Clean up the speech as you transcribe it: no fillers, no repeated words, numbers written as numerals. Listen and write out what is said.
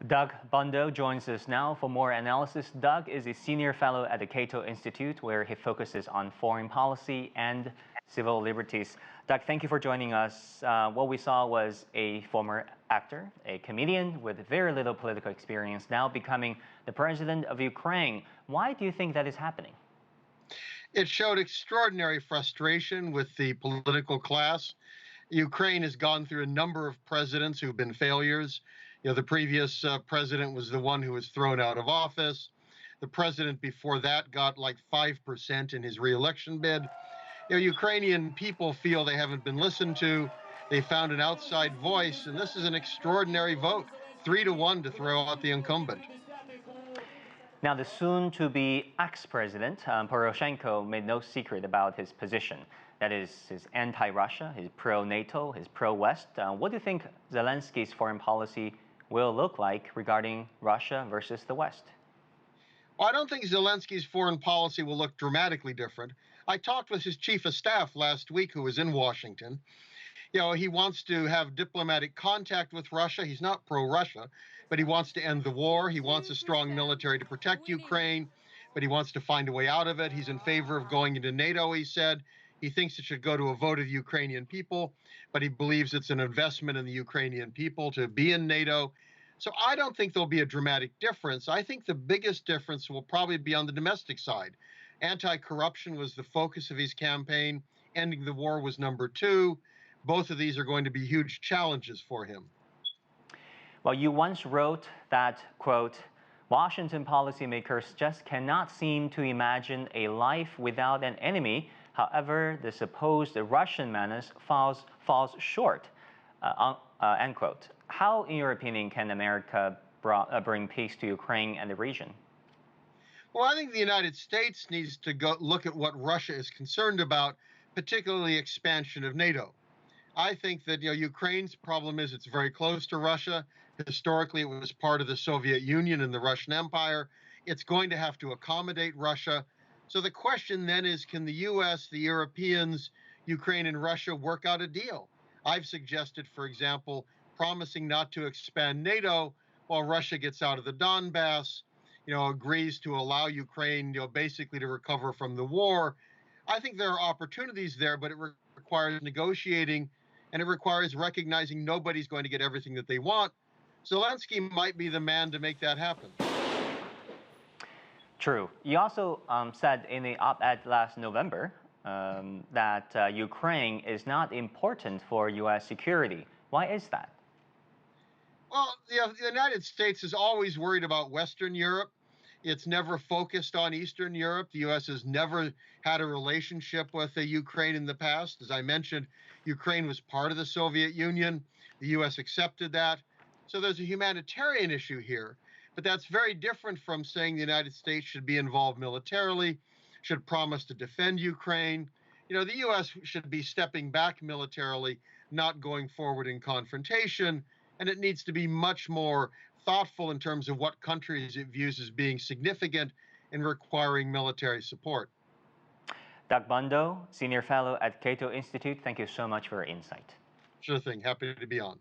Doug Bandow joins us now for more analysis. Doug is a senior fellow at the Cato Institute, where he focuses on foreign policy and civil liberties. Doug, thank you for joining us. What we saw was a former actor, a comedian with very little political experience, now becoming the president of Ukraine. Why do you think that is happening? It showed extraordinary frustration with the political class. Ukraine has gone through a number of presidents who've been failures. The previous president was the one who was thrown out of office. The president before that got like 5% in his reelection bid. Ukrainian people feel they haven't been listened to. They found an outside voice, and this is an extraordinary vote, 3-1 to throw out the incumbent. Now, the soon-to-be ex-president, Poroshenko, made no secret about his position. That is, his anti-Russia, his pro-NATO, his pro-West. What do you think Zelensky's foreign policy will look like regarding Russia versus the West? Well, I don't think Zelensky's foreign policy will look dramatically different. I talked with his chief of staff last week, who was in Washington. He wants to have diplomatic contact with Russia. He's not pro-Russia, but he wants to end the war. He wants a strong military to protect Ukraine, but he wants to find a way out of it. He's in favor of going into NATO, he said. He thinks it should go to a vote of the Ukrainian people, but he believes it's an investment in the Ukrainian people to be in NATO. So I don't think there'll be a dramatic difference. I think the biggest difference will probably be on the domestic side. Anti-corruption was the focus of his campaign. Ending the war was number 2. Both of these are going to be huge challenges for him. Well, you once wrote that, quote, Washington policymakers just cannot seem to imagine a life without an enemy. However, the supposed Russian menace falls short, end quote. How, in your opinion, can America bring peace to Ukraine and the region? Well, I think the United States needs to go look at what Russia is concerned about, particularly expansion of NATO. I think that Ukraine's problem is it's very close to Russia. Historically, it was part of the Soviet Union and the Russian Empire. It's going to have to accommodate Russia. So the question then is, can the U.S., the Europeans, Ukraine, and Russia work out a deal? I've suggested, for example, promising not to expand NATO while Russia gets out of the Donbass, agrees to allow Ukraine, basically to recover from the war. I think there are opportunities there, but it requires negotiating, and it requires recognizing nobody's going to get everything that they want. Zelensky might be the man to make that happen. True. You also said in the op-ed last November that Ukraine is not important for U.S. security. Why is that? Well, the United States is always worried about Western Europe. It's never focused on Eastern Europe. The U.S. has never had a relationship with Ukraine in the past. As I mentioned, Ukraine was part of the Soviet Union. The U.S. accepted that. So there's a humanitarian issue here. But that's very different from saying the United States should be involved militarily, should promise to defend Ukraine. The U.S. should be stepping back militarily, not going forward in confrontation. And it needs to be much more thoughtful in terms of what countries it views as being significant in requiring military support. Doug Bandow, Senior Fellow at Cato Institute, thank you so much for your insight. Sure thing. Happy to be on.